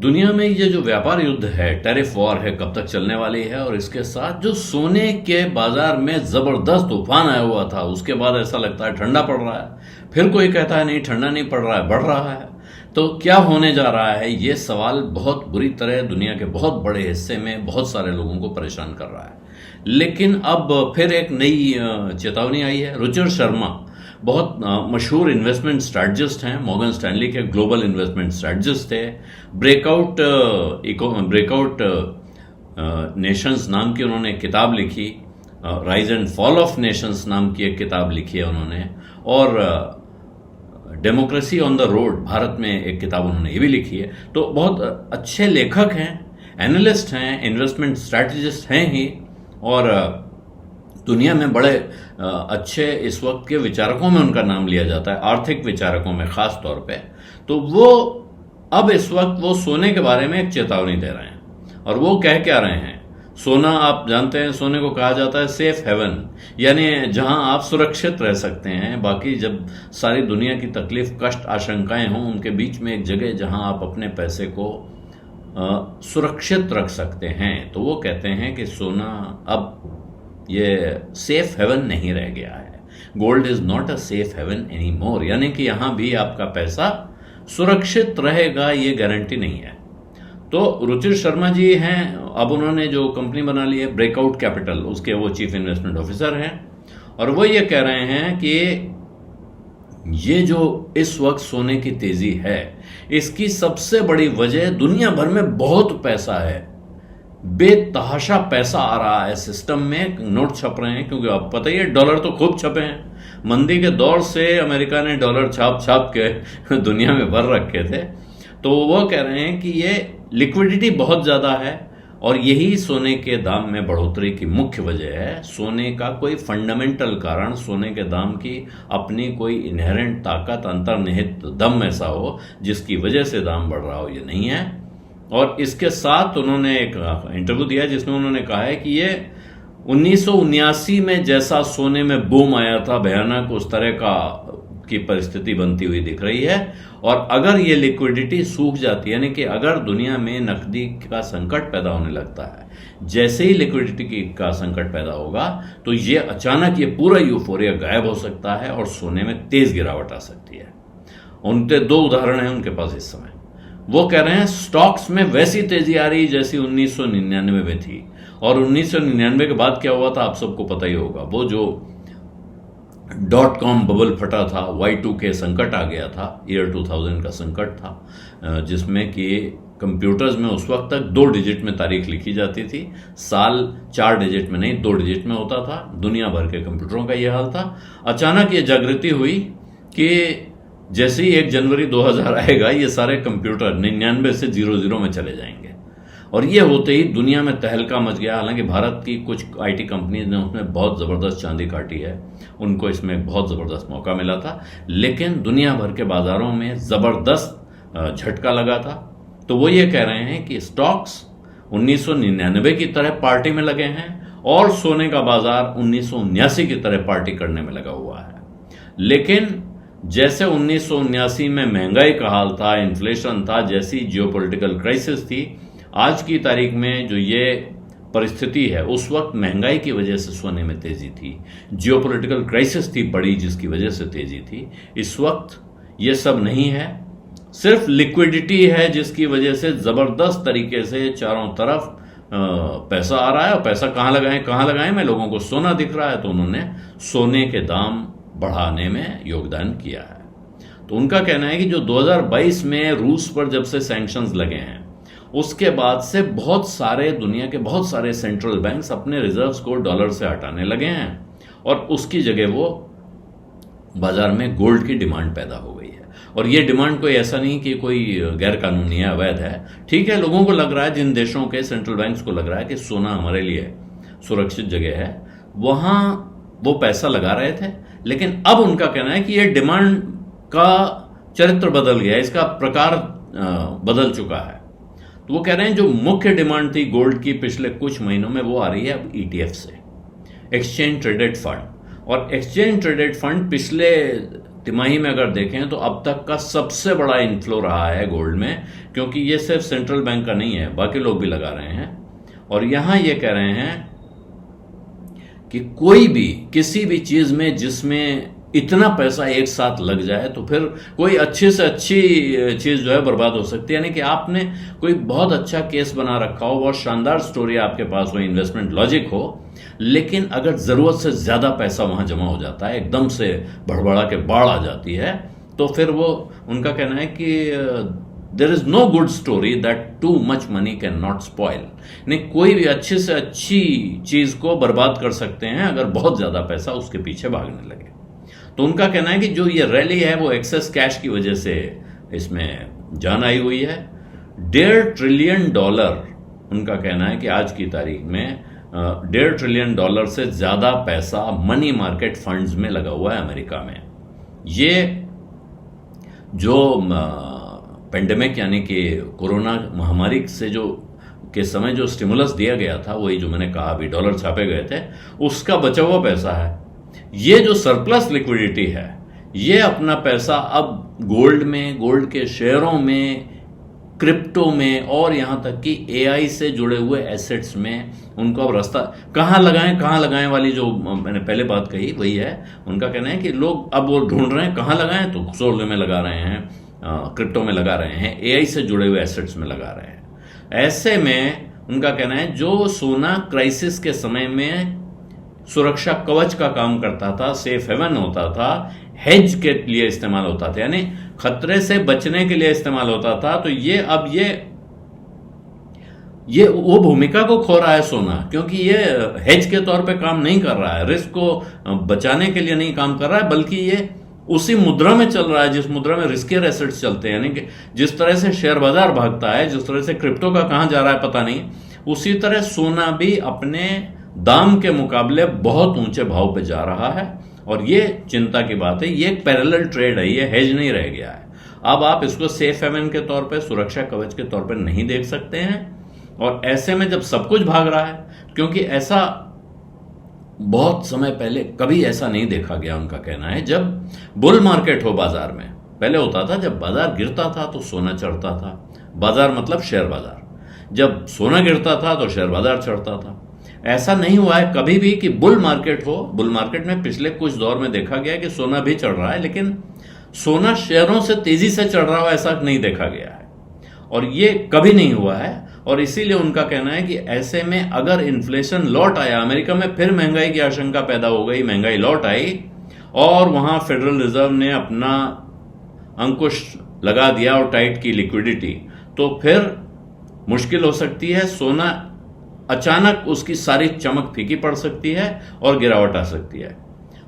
दुनिया में ये जो व्यापार युद्ध है, टैरिफ वॉर है, कब तक चलने वाली है। और इसके साथ जो सोने के बाजार में जबरदस्त तूफान आया हुआ था, उसके बाद ऐसा लगता है ठंडा पड़ रहा है, फिर कोई कहता है नहीं ठंडा नहीं पड़ रहा है, बढ़ रहा है। तो क्या होने जा रहा है, ये सवाल बहुत बुरी तरह दुनिया के बहुत बड़े हिस्से में बहुत सारे लोगों को परेशान कर रहा है। लेकिन अब फिर एक नई चेतावनी आई है। रुचिर शर्मा बहुत मशहूर इन्वेस्टमेंट स्ट्रैटेजिस्ट हैं, मॉर्गन स्टैनली के ग्लोबल इन्वेस्टमेंट स्ट्रैटेजिस्ट थे। ब्रेकआउट नेशंस नाम की उन्होंने किताब लिखी, rise and fall of Nations नाम की एक किताब लिखी है उन्होंने, और democracy on the road Bharat में एक किताब उन्होंने ये भी लिखी है। तो बहुत अच्छे लेखक हैं, एनालिस्ट हैं, इन्वेस्टमेंट स्ट्रैटेजिस्ट हैं ही, और दुनिया में बड़े अच्छे इस वक्त के विचारकों में उनका नाम लिया जाता है, आर्थिक विचारकों में खास तौर पे। तो वो अब इस वक्त वो सोने के बारे में एक चेतावनी दे रहे हैं। और वो कह क्या रहे हैं, सोना आप जानते हैं, सोने को कहा जाता है सेफ हेवन, यानी जहां आप सुरक्षित रह सकते हैं। बाकी जब सारी दुनिया की तकलीफ, कष्ट, आशंकाएं हों, उनके बीच में एक जगह जहां आप अपने पैसे को सुरक्षित रख सकते हैं। तो वो कहते हैं कि सोना अब ये सेफ हेवन नहीं रह गया है। Gold is not a safe haven any more, यानी कि यहां भी आपका पैसा सुरक्षित रहेगा, ये गारंटी नहीं है। तो रुचिर शर्मा जी हैं, अब उन्होंने जो कंपनी बना ली है ब्रेकआउट कैपिटल, उसके वो चीफ इन्वेस्टमेंट ऑफिसर हैं, और वो ये कह रहे हैं कि ये जो इस वक्त सोने की तेजी है, इसकी सबसे बड़ी वजह दुनिया भर में बहुत पैसा है, बेतहाशा पैसा आ रहा है सिस्टम में, नोट छप रहे हैं। क्योंकि आप पता ही है, डॉलर तो खूब छपे हैं। मंदी के दौर से अमेरिका ने डॉलर छाप छाप के दुनिया में भर रखे थे। तो वो कह रहे हैं कि ये लिक्विडिटी बहुत ज्यादा है, और यही सोने के दाम में बढ़ोतरी की मुख्य वजह है। सोने का कोई फंडामेंटल कारण, सोने के दाम की अपनी कोई इनहेरेंट ताकत, अंतर्निहित दम ऐसा हो जिसकी वजह से दाम बढ़ रहा हो, ये नहीं है। और इसके साथ उन्होंने एक इंटरव्यू दिया जिसमें उन्होंने कहा है कि ये 1979 में जैसा सोने में बूम आया था भयानक, उस तरह की परिस्थिति बनती हुई दिख रही है। और अगर ये लिक्विडिटी सूख जाती है, यानी कि अगर दुनिया में नकदी का संकट पैदा होने लगता है, जैसे ही लिक्विडिटी का संकट पैदा होगा, तो ये अचानक ये पूरा यूफोरिया गायब हो सकता है और सोने में तेज गिरावट आ सकती है। उनके दो उदाहरण हैं उनके पास इस समय। वो कह रहे हैं स्टॉक्स में वैसी तेजी आ रही जैसी 1999 में थी, और 1999 के बाद क्या हुआ था आप सबको पता ही होगा। वो जो .com बबल फटा था, Y2K संकट आ गया था, ईयर 2000 का संकट था, जिसमें कि कंप्यूटर्स में उस वक्त तक 2 डिजिट में तारीख लिखी जाती थी, साल 4 डिजिट में नहीं 2 डिजिट में होता था। दुनिया भर के कंप्यूटरों का यह हाल था। अचानक ये जागृति हुई कि जैसे ही 1 जनवरी 2000 आएगा, ये सारे कंप्यूटर 99 से 00 में चले जाएंगे। और ये होते ही दुनिया में तहलका मच गया। हालांकि भारत की कुछ आईटी कंपनीज ने उसमें बहुत ज़बरदस्त चांदी काटी है, उनको इसमें बहुत ज़बरदस्त मौका मिला था, लेकिन दुनिया भर के बाजारों में ज़बरदस्त झटका लगा था। तो वो ये कह रहे हैं कि स्टॉक्स 1999 की तरह पार्टी में लगे हैं, और सोने का बाजार 1979 की तरह पार्टी करने में लगा हुआ है। लेकिन जैसे 1979 में महंगाई का हाल था, इन्फ्लेशन था, जैसी जियोपॉलिटिकल क्राइसिस थी, आज की तारीख में जो ये परिस्थिति है, उस वक्त महंगाई की वजह से सोने में तेजी थी, जियोपॉलिटिकल क्राइसिस थी बड़ी जिसकी वजह से तेजी थी। इस वक्त ये सब नहीं है, सिर्फ लिक्विडिटी है जिसकी वजह से जबरदस्त तरीके से चारों तरफ पैसा आ रहा है। और पैसा कहाँ लगाएं, में लोगों को सोना दिख रहा है, तो उन्होंने सोने के दाम बढ़ाने में योगदान किया है। तो उनका कहना है कि जो 2022 में रूस पर जब से सैंक्शंस लगे हैं, उसके बाद से दुनिया के बहुत सारे सेंट्रल बैंक्स अपने रिजर्व्स को डॉलर से हटाने लगे हैं, और उसकी जगह वो बाजार में गोल्ड की डिमांड पैदा हो गई है। और ये डिमांड कोई ऐसा नहीं कि कोई गैर कानूनी है, अवैध है। ठीक है, लोगों को लग रहा है, जिन देशों के सेंट्रल बैंक्स को लग रहा है कि सोना हमारे लिए सुरक्षित जगह है, वहां वो पैसा लगा रहे थे। लेकिन अब उनका कहना है कि ये डिमांड का चरित्र बदल गया, इसका प्रकार बदल चुका है। तो वो कह रहे हैं जो मुख्य डिमांड थी गोल्ड की पिछले कुछ महीनों में, वो आ रही है अब ETF से, एक्सचेंज ट्रेडेड फंड। और एक्सचेंज ट्रेडेड फंड पिछले तिमाही में अगर देखें तो अब तक का सबसे बड़ा इन्फ्लो रहा है गोल्ड में, क्योंकि ये सिर्फ सेंट्रल बैंक का नहीं है, बाकी लोग भी लगा रहे हैं। और यहां ये कह रहे हैं कि कोई भी किसी भी चीज में जिसमें इतना पैसा एक साथ लग जाए तो फिर कोई अच्छी से अच्छी चीज जो है बर्बाद हो सकती है। यानी कि आपने कोई बहुत अच्छा केस बना रखा हो, बहुत शानदार स्टोरी आपके पास हो, इन्वेस्टमेंट लॉजिक हो, लेकिन अगर जरूरत से ज्यादा पैसा वहां जमा हो जाता है, एकदम से भड़बड़ा के बाढ़ आ जाती है, तो फिर वो उनका कहना है कि there is no good story that too much money can not spoil. नहीं, कोई भी अच्छी से अच्छी चीज को बर्बाद कर सकते हैं अगर बहुत ज्यादा पैसा उसके पीछे भागने लगे। तो उनका कहना है कि जो ये रैली है वो एक्सेस कैश की वजह से इसमें जान आई हुई है। $1.5 ट्रिलियन उनका कहना है कि आज की तारीख में $1.5 ट्रिलियन से ज्यादा पैसा मनी मार्केट फंड्स में लगा हुआ है अमेरिका में। ये जो पेंडेमिक यानी कि कोरोना महामारी से जो के समय जो स्टिमुलस दिया गया था, वही जो मैंने कहा अभी डॉलर छापे गए थे, उसका बचा हुआ पैसा है। ये जो सरप्लस लिक्विडिटी है, ये अपना पैसा अब गोल्ड में, गोल्ड के शेयरों में, क्रिप्टो में और यहां तक कि एआई से जुड़े हुए एसेट्स में उनको अब रास्ता कहां लगाएं वाली जो मैंने पहले बात कही वही है। उनका कहना है कि लोग अब वो ढूंढ रहे हैं कहां लगाएं, तो सोने में लगा रहे हैं, क्रिप्टो में लगा रहे हैं, एआई से जुड़े हुए एसेट्स में लगा रहे हैं। ऐसे में उनका कहना है जो सोना क्राइसिस के समय में सुरक्षा कवच का काम करता था, सेफ हेवन होता था, हेज के लिए इस्तेमाल होता था, यानी खतरे से बचने के लिए इस्तेमाल होता था, तो ये अब ये वो भूमिका को खो रहा है सोना, क्योंकि ये हेज के तौर पे काम नहीं कर रहा है, रिस्क को बचाने के लिए नहीं काम कर रहा है, बल्कि ये उसी मुद्रा में चल रहा है जिस मुद्रा में रिस्कियर एसेट्स चलते हैं। यानी कि जिस तरह से शेयर बाजार भागता है, जिस तरह से क्रिप्टो का कहां जा रहा है पता नहीं, उसी तरह सोना भी अपने दाम के मुकाबले बहुत ऊंचे भाव पे जा रहा है। और ये चिंता की बात है, ये एक पैरेलल ट्रेड है, ये हेज नहीं रह गया है। अब आप इसको सेफ हेवन के तौर पे, सुरक्षा कवच के तौर पे नहीं देख सकते हैं। और ऐसे में जब सब कुछ भाग रहा है, क्योंकि ऐसा बहुत समय पहले कभी ऐसा नहीं देखा गया, उनका कहना है, जब बुल मार्केट हो बाजार में। पहले होता था जब बाजार गिरता था तो सोना चढ़ता था, बाजार मतलब शेयर बाजार, जब सोना गिरता था तो शेयर बाजार चढ़ता था। ऐसा नहीं हुआ है कभी भी कि बुल मार्केट हो। बुल मार्केट में पिछले कुछ दौर में देखा गया कि सोना भी चढ़ रहा है, लेकिन सोना शेयरों से तेजी से चढ़ रहा हो ऐसा नहीं देखा गया है, और ये कभी नहीं हुआ है। और इसीलिए उनका कहना है कि ऐसे में अगर इन्फ्लेशन लौट आया, अमेरिका में फिर महंगाई की आशंका पैदा हो गई, महंगाई लौट आई और वहां फेडरल रिजर्व ने अपना अंकुश लगा दिया और टाइट की लिक्विडिटी, तो फिर मुश्किल हो सकती है, सोना अचानक उसकी सारी चमक फीकी पड़ सकती है और गिरावट आ सकती है।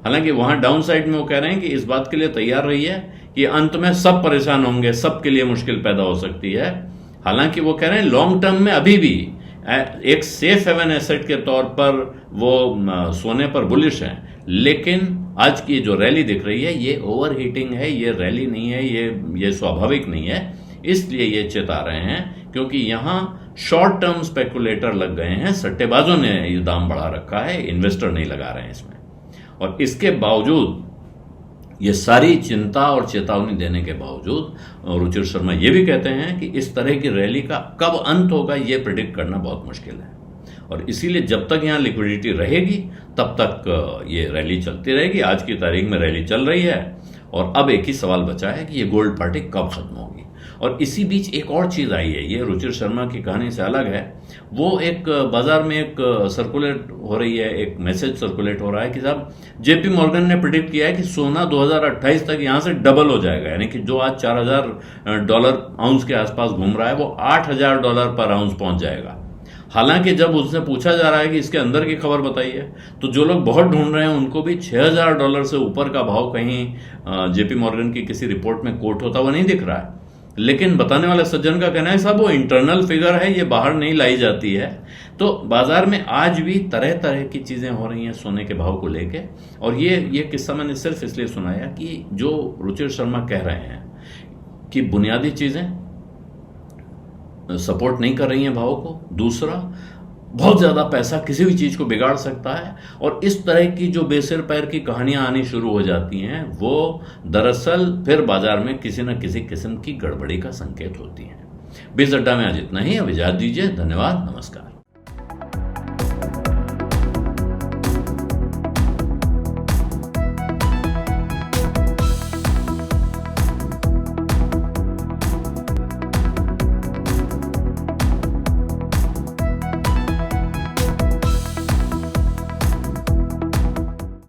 हालांकि वहां डाउन साइड में वो कह रहे हैं कि इस बात के लिए तैयार रहिए कि अंत में सब परेशान होंगे, सबके लिए मुश्किल पैदा हो सकती है। हालांकि वो कह रहे हैं लॉन्ग टर्म में अभी भी एक सेफ हेवन एसेट के तौर पर वो सोने पर बुलिश है, लेकिन आज की जो रैली दिख रही है ये ओवर हीटिंग है, ये रैली नहीं है, ये स्वाभाविक नहीं है। इसलिए ये चेता रहे हैं क्योंकि यहां शॉर्ट टर्म स्पेकुलेटर लग गए हैं, सट्टेबाजों ने ये दाम बढ़ा रखा है, इन्वेस्टर नहीं लगा रहे हैं इसमें। और इसके बावजूद, ये सारी चिंता और चेतावनी देने के बावजूद रुचिर शर्मा ये भी कहते हैं कि इस तरह की रैली का कब अंत होगा ये प्रिडिक्ट करना बहुत मुश्किल है। और इसीलिए जब तक यहां लिक्विडिटी रहेगी तब तक ये रैली चलती रहेगी। आज की तारीख में रैली चल रही है और अब एक ही सवाल बचा है कि ये गोल्ड पार्टी कब खत्म होगी। और इसी बीच एक और चीज आई है, ये रुचिर शर्मा की कहानी से अलग है। वो एक बाजार में एक सर्कुलेट हो रही है, एक मैसेज सर्कुलेट हो रहा है कि साहब जेपी मॉर्गन ने प्रिडिक्ट किया है कि सोना 2028 तक यहां से डबल हो जाएगा, यानी कि जो आज $4000 आउंस के आसपास घूम रहा है वो $8000 पर आउंस पहुंच जाएगा। हालांकि जब उससे पूछा जा रहा है कि इसके अंदर की खबर बताइए, तो जो लोग बहुत ढूंढ रहे हैं उनको भी $6000 से ऊपर का भाव कहीं जेपी मॉर्गन की किसी रिपोर्ट में कोट होता हुआ नहीं दिख रहा है। लेकिन बताने वाले सज्जन का कहना है साहब वो इंटरनल फिगर है, ये बाहर नहीं लाई जाती है। तो बाजार में आज भी तरह तरह की चीजें हो रही हैं सोने के भाव को लेके। और ये किस्सा मैंने सिर्फ इसलिए सुनाया कि जो रुचिर शर्मा कह रहे हैं कि बुनियादी चीजें सपोर्ट नहीं कर रही हैं भाव को। दूसरा, बहुत ज़्यादा पैसा किसी भी चीज़ को बिगाड़ सकता है। और इस तरह की जो बेसिर पैर की कहानियां आनी शुरू हो जाती हैं, वो दरअसल फिर बाजार में किसी न किसी किस्म की गड़बड़ी का संकेत होती हैं। बीस अड्डा में आज इतना ही। अब इजाज़त दीजिए। धन्यवाद। नमस्कार।